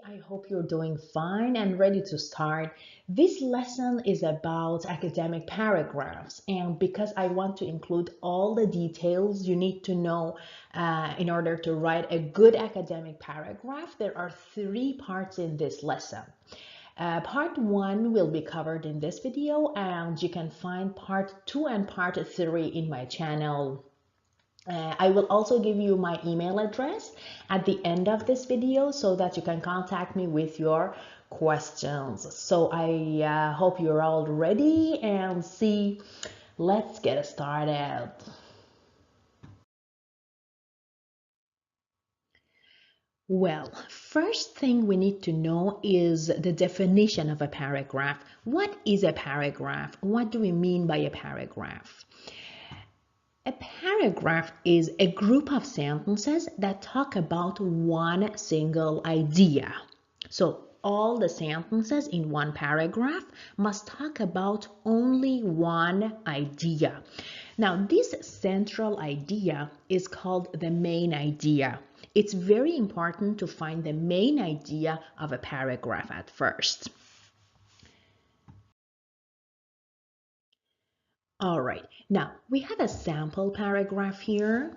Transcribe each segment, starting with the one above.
I hope you're doing fine and ready to start. This lesson is about academic paragraphs, and because I want to include all the details you need to know in order to write a good academic paragraph, there are three parts in this lesson. Part 1 will be covered in this video, and you can find part 2 and part 3 in my channel. I will also give you my email address at the end of this video so that you can contact me with your questions. So I hope you're all ready and let's get started. Well, first thing we need to know is the definition of a paragraph. What is a paragraph? What do we mean by a paragraph? A paragraph is a group of sentences that talk about one single idea. So all the sentences in one paragraph must talk about only one idea. Now, this central idea is called the main idea. It's very important to find the main idea of a paragraph at first. All right, now we have a sample paragraph here,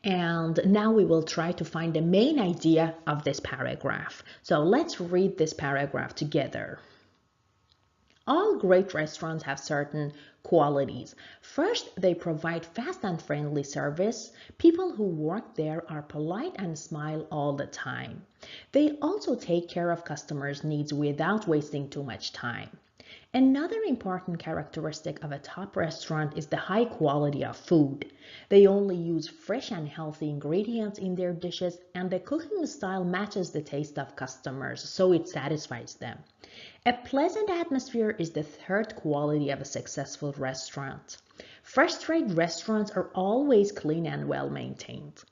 and now we will try to find the main idea of this paragraph. So let's read this paragraph together. All great restaurants have certain qualities. First, they provide fast and friendly service. People who work there are polite and smile all the time. They also take care of customers' needs without wasting too much time. Another important characteristic of a top restaurant is the high quality of food. They only use fresh and healthy ingredients in their dishes, and the cooking style matches the taste of customers, so it satisfies them. A pleasant atmosphere is the third quality of a successful restaurant. First-rate restaurants are always clean and well maintained.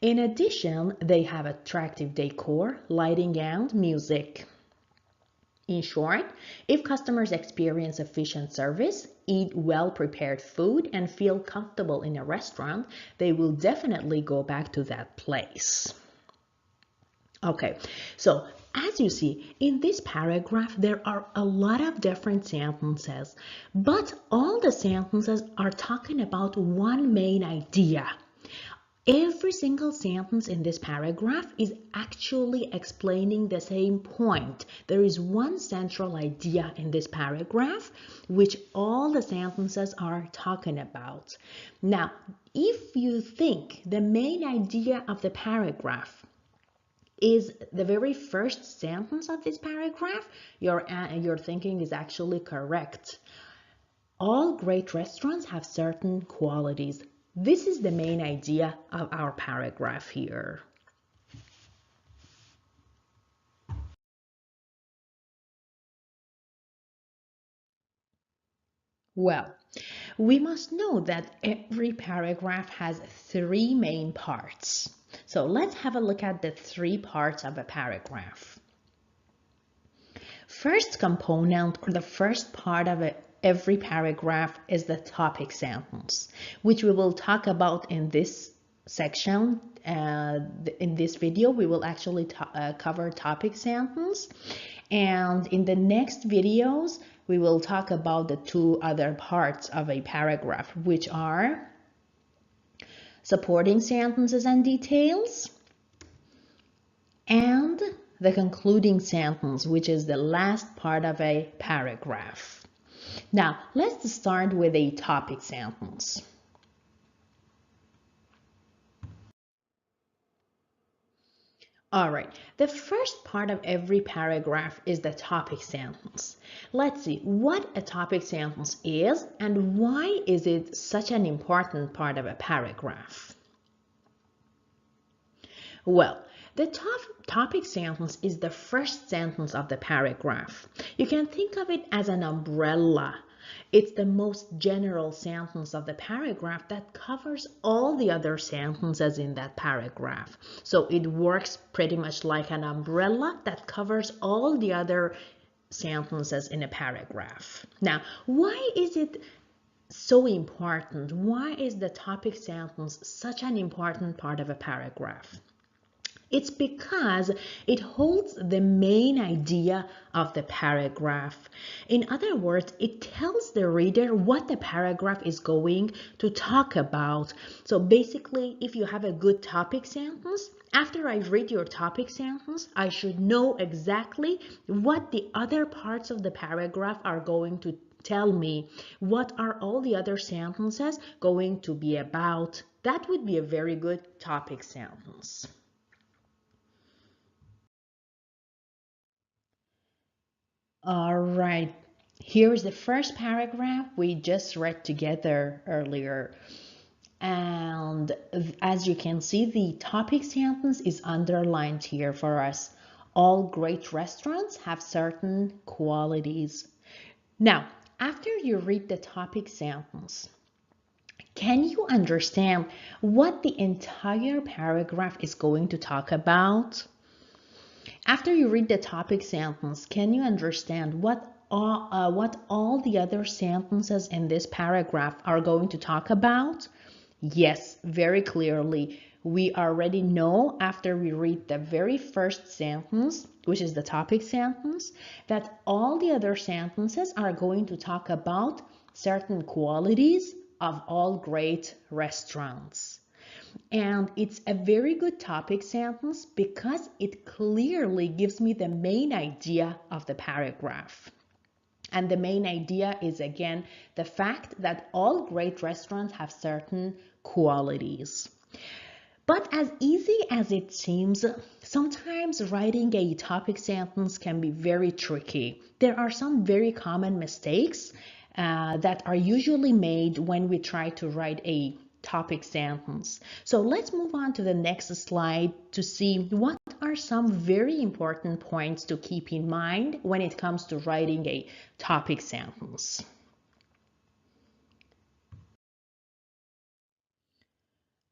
In addition, they have attractive decor, lighting, and music. In short, if customers experience efficient service, eat well-prepared food, and feel comfortable in a restaurant, they will definitely go back to that place. Okay, so as you see, in this paragraph, there are a lot of different sentences, but all the sentences are talking about one main idea. Every single sentence in this paragraph is actually explaining the same point. There is one central idea in this paragraph, which all the sentences are talking about. Now, if you think the main idea of the paragraph is the very first sentence of this paragraph, your thinking is actually correct. All great restaurants have certain qualities. This is the main idea of our paragraph here. Well, we must know that every paragraph has three main parts. So let's have a look at the three parts of a paragraph. First component, or the first part of every paragraph, is the topic sentence, which we will talk about in this section. In this video, we will actually cover topic sentence, and in the next videos, we will talk about the two other parts of a paragraph, which are supporting sentences and details, and the concluding sentence, which is the last part of a paragraph. Now, let's start with a topic sentence. All right, the first part of every paragraph is the topic sentence. Let's see what a topic sentence is and why is it such an important part of a paragraph. Well, the topic sentence is the first sentence of the paragraph. You can think of it as an umbrella. It's the most general sentence of the paragraph that covers all the other sentences in that paragraph. So it works pretty much like an umbrella that covers all the other sentences in a paragraph. Now, why is it so important? Why is the topic sentence such an important part of a paragraph? It's because it holds the main idea of the paragraph. In other words, it tells the reader what the paragraph is going to talk about. So basically, if you have a good topic sentence, after I read your topic sentence, I should know exactly what the other parts of the paragraph are going to tell me. What are all the other sentences going to be about? That would be a very good topic sentence. All right, here's the first paragraph we just read together earlier. And as you can see, the topic sentence is underlined here for us. All great restaurants have certain qualities. Now, after you read the topic sentence, can you understand what the entire paragraph is going to talk about? After you read the topic sentence, can you understand what all the other sentences in this paragraph are going to talk about? Yes, very clearly. We already know after we read the very first sentence, which is the topic sentence, that all the other sentences are going to talk about certain qualities of all great restaurants. And it's a very good topic sentence because it clearly gives me the main idea of the paragraph. And the main idea is, again, the fact that all great restaurants have certain qualities. But as easy as it seems, sometimes writing a topic sentence can be very tricky. There are some very common mistakes that are usually made when we try to write a topic sentence. So let's move on to the next slide to see what are some very important points to keep in mind when it comes to writing a topic sentence.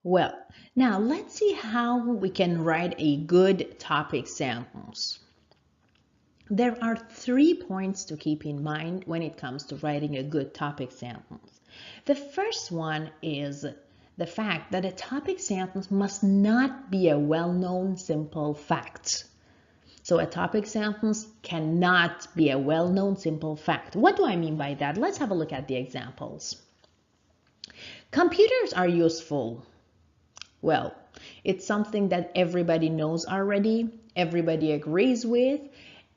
Well, now let's see how we can write a good topic sentence. There are 3 points to keep in mind when it comes to writing a good topic sentence. The first one is the fact that a topic sentence must not be a well-known simple fact. So a topic sentence cannot be a well-known simple fact. What do I mean by that? Let's have a look at the examples. Computers are useful. Well, it's something that everybody knows already, everybody agrees with,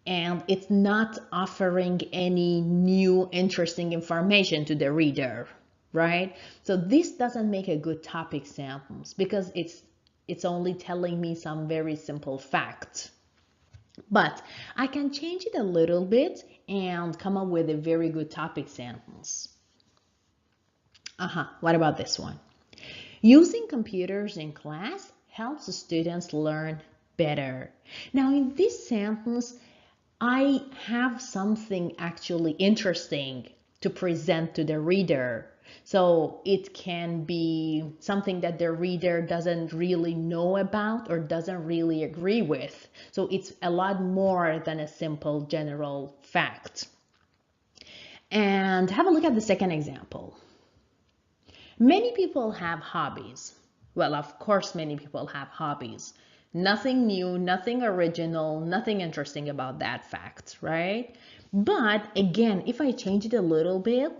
and it's not offering any new interesting information to the reader, right? So this doesn't make a good topic sentence because it's only telling me some very simple facts. But I can change it a little bit and come up with a very good topic sentence. What about this one? Using computers in class helps the students learn better. Now in this sentence, I have something actually interesting to present to the reader. So it can be something that the reader doesn't really know about or doesn't really agree with. So it's a lot more than a simple general fact. And have a look at the second example. Many people have hobbies. Well, of course, many people have hobbies. Nothing new, nothing original, nothing interesting about that fact, right? But again, if I change it a little bit,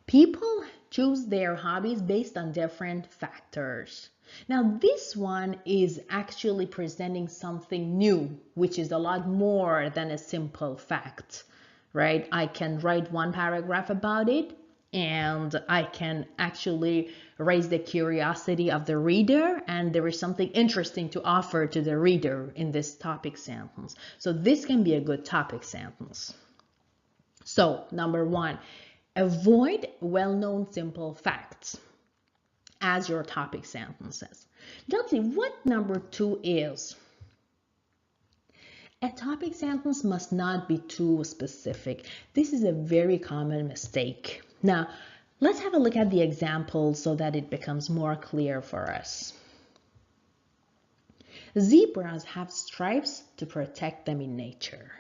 people choose their hobbies based on different factors. Now, this one is actually presenting something new, which is a lot more than a simple fact, right? I can write one paragraph about it, and I can actually raise the curiosity of the reader, and there is something interesting to offer to the reader in this topic sentence. So this can be a good topic sentence. So number 1, avoid well-known simple facts as your topic sentences. Let's see what number 2 is. A topic sentence must not be too specific. This is a very common mistake. Now, let's have a look at the examples so that it becomes more clear for us. Zebras have stripes to protect them in nature.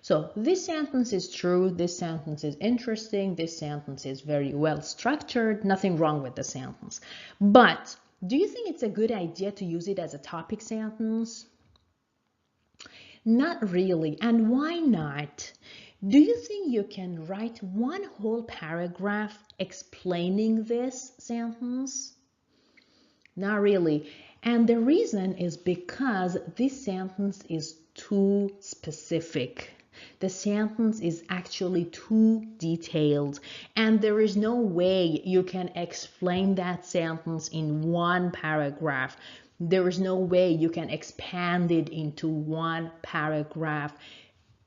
So this sentence is true, this sentence is interesting, this sentence is very well structured, nothing wrong with the sentence. But Do you think it's a good idea to use it as a topic sentence? Not really. And why not? Do you think you can write one whole paragraph explaining this sentence? Not really. And the reason is because this sentence is too specific. The sentence is actually too detailed, and there is no way you can explain that sentence in one paragraph. There is no way you can expand it into one paragraph,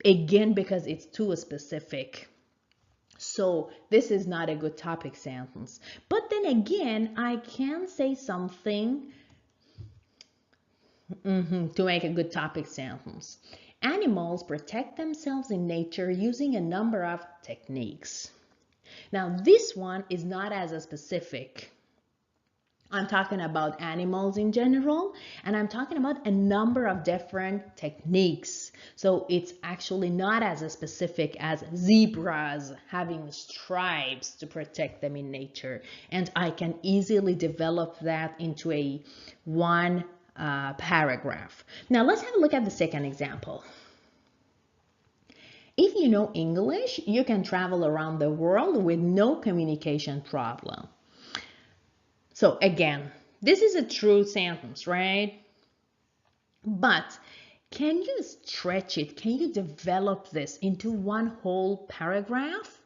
again, because it's too specific. So this is not a good topic sentence. But then again, I can say something to make a good topic sentence. Animals protect themselves in nature using a number of techniques. Now, this one is not as specific. I'm talking about animals in general, and I'm talking about a number of different techniques. So it's actually not as specific as zebras having stripes to protect them in nature. And I can easily develop that into a one paragraph. Now let's have a look at the second example. If you know English, you can travel around the world with no communication problem. So again, this is a true sentence, right? But can you stretch it? Can you develop this into one whole paragraph?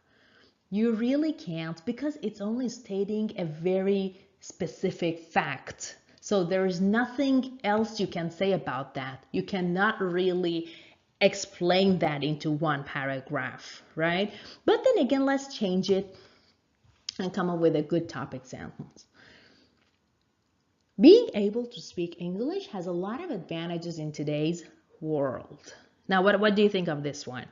You really can't, because it's only stating a very specific fact. So there is nothing else you can say about that. You cannot really explain that into one paragraph, right? But then again, let's change it and come up with a good topic sentence. Being able to speak English has a lot of advantages in today's world. Now, what do you think of this one?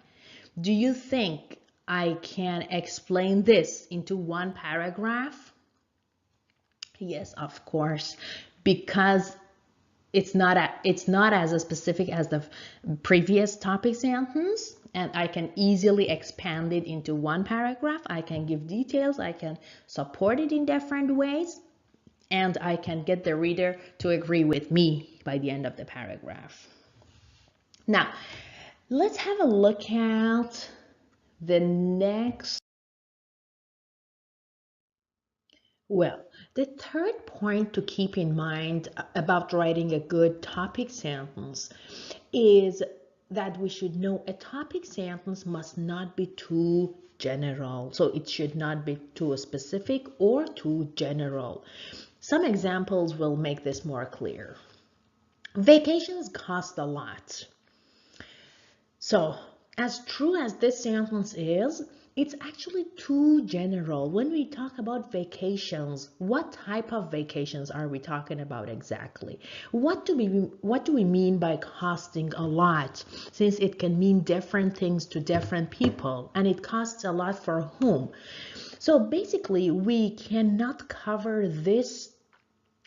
Do you think I can explain this into one paragraph? Yes, of course, because it's not as specific as the previous topic sentence, and I can easily expand it into one paragraph. I can give details, I can support it in different ways, and I can get the reader to agree with me by the end of the paragraph. Now, let's have a look at the next. Well, the third point to keep in mind about writing a good topic sentence is that we should know a topic sentence must not be too general. So it should not be too specific or too general. Some examples will make this more clear. Vacations cost a lot. So, as true as this sentence is, it's actually too general. When we talk about vacations, what type of vacations are we talking about exactly? What do we mean by costing a lot? Since it can mean different things to different people, and it costs a lot for whom? So basically, we cannot cover this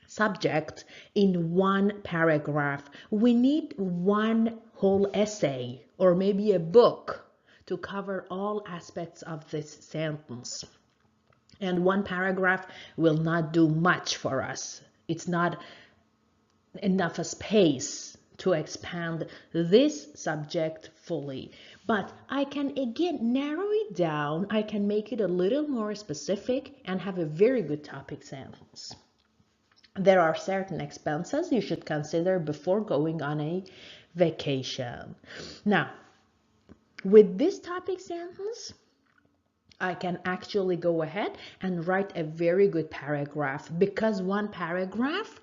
subject in one paragraph. We need one whole essay or maybe a book to cover all aspects of this sentence. And one paragraph will not do much for us. It's not enough space to expand this subject fully. But I can again narrow it down. I can make it a little more specific and have a very good topic sentence. There are certain expenses you should consider before going on a vacation. Now, with this topic sentence, I can actually go ahead and write a very good paragraph, because one paragraph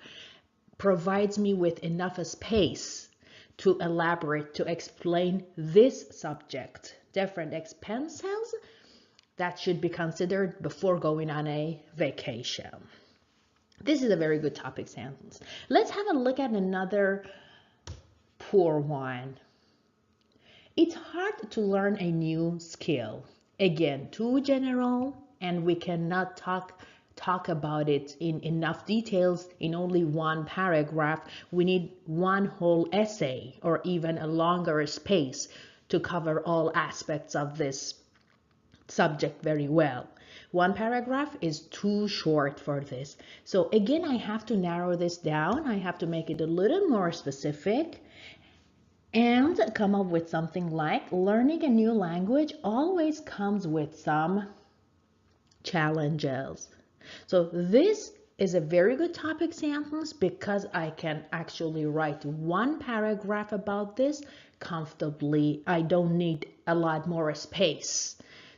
provides me with enough space to elaborate, to explain this subject, different expenses that should be considered before going on a vacation. This is a very good topic sentence. Let's have a look at another poor one. It's hard to learn a new skill. Again, too general, and we cannot talk about it in enough details in only one paragraph. We need one whole essay or even a longer space to cover all aspects of this subject very well. One paragraph is too short for this. So again, I have to narrow this down. I have to make it a little more specific and come up with something like learning a new language always comes with some challenges. So this is a very good topic sentence because I can actually write one paragraph about this comfortably. I don't need a lot more space.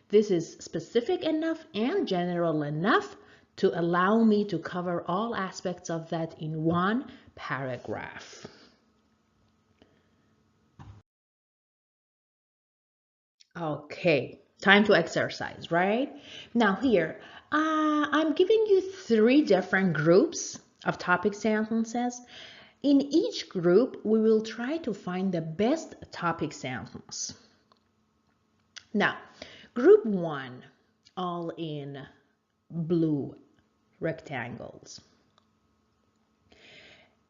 This is specific enough and general enough to allow me to cover all aspects of that in one paragraph. Okay, time to exercise, right? Now here, I'm giving you 3 different groups of topic sentences. In each group, we will try to find the best topic sentence. Now, group 1, all in blue rectangles.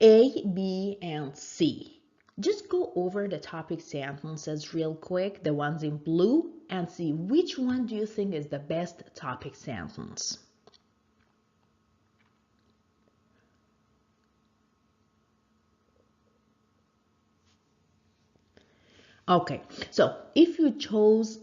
A, B, and C. Just go over the topic sentences real quick, the ones in blue, and see which one do you think is the best topic sentence. Okay, so if you chose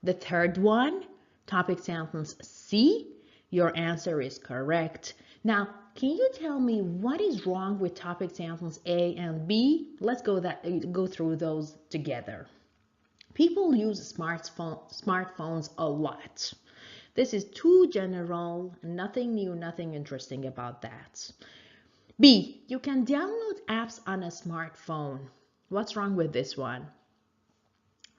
the third one, topic sentence C, your answer is correct. Now, can you tell me what is wrong with topic sentence A and B? Let's go through those together. People use smartphones a lot. This is too general, nothing new, nothing interesting about that. B, you can download apps on a smartphone. What's wrong with this one?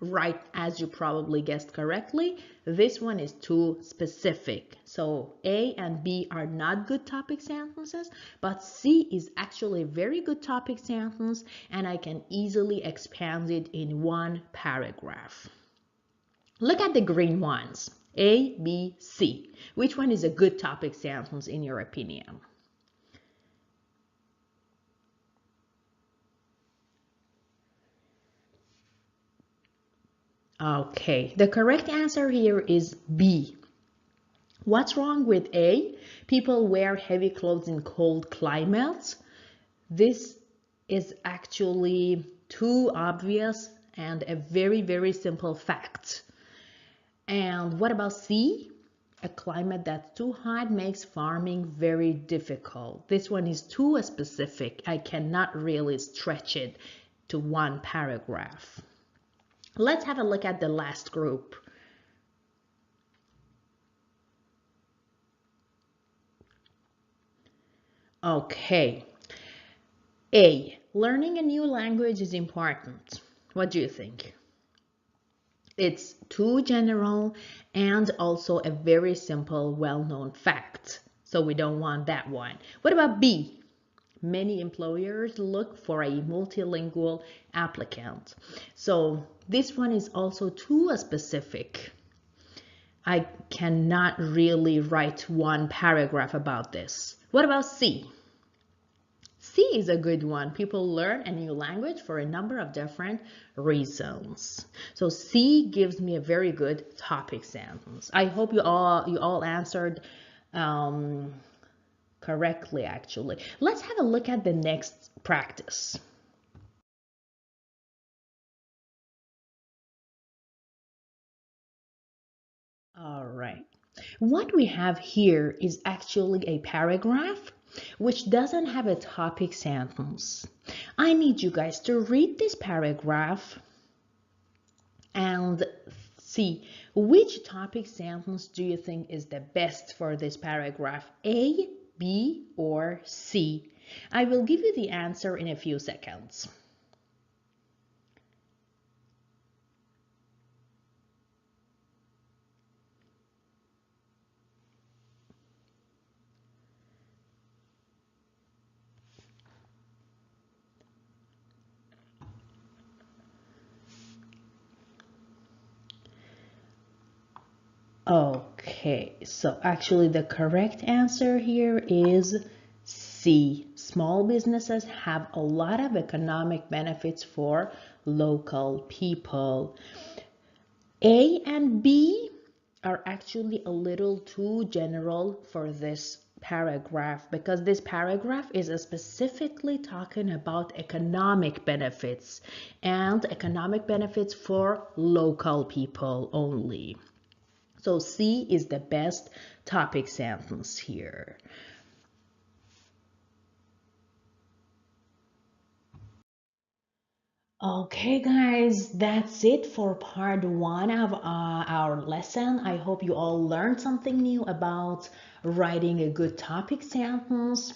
Right, as you probably guessed correctly, this one is too specific. So A and B are not good topic sentences, but C is actually a very good topic sentence, and I can easily expand it in one paragraph. Look at the green ones, A, B, C. Which one is a good topic sentence in your opinion? Okay, the correct answer here is B. What's wrong with A? People wear heavy clothes in cold climates. This is actually too obvious and a very, very simple fact. And what about C? A climate that's too hot makes farming very difficult. This one is too specific. I cannot really stretch it to one paragraph. Let's have a look at the last group. Okay. A, learning a new language is important. What do you think? It's too general and also a very simple, well-known fact. So we don't want that one. What about B? Many employers look for a multilingual applicant. So this one is also too specific. I cannot really write one paragraph about this. What about C? C is a good one. People learn a new language for a number of different reasons. So C gives me a very good topic sentence. I hope you all answered correctly, actually. Let's have a look at the next practice. All right. What we have here is actually a paragraph which doesn't have a topic sentence. I need you guys to read this paragraph and see which topic sentence do you think is the best for this paragraph, A, B, or C? I will give you the answer in a few seconds. Okay, so actually the correct answer here is C. Small businesses have a lot of economic benefits for local people. A and B are actually a little too general for this paragraph, because this paragraph is specifically talking about economic benefits and economic benefits for local people only. So C is the best topic sentence here. Okay, guys, that's it for part one of our lesson. I hope you all learned something new about writing a good topic sentence.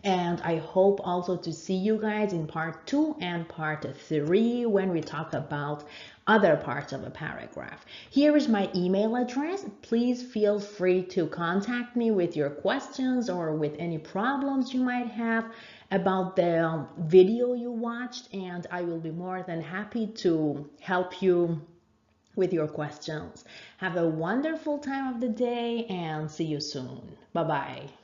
And I hope also to see you guys in part 2 and part 3 when we talk about other parts of a paragraph. Here is my email address. Please feel free to contact me with your questions or with any problems you might have about the video you watched, and I will be more than happy to help you with your questions. Have a wonderful time of the day and see you soon. Bye-bye.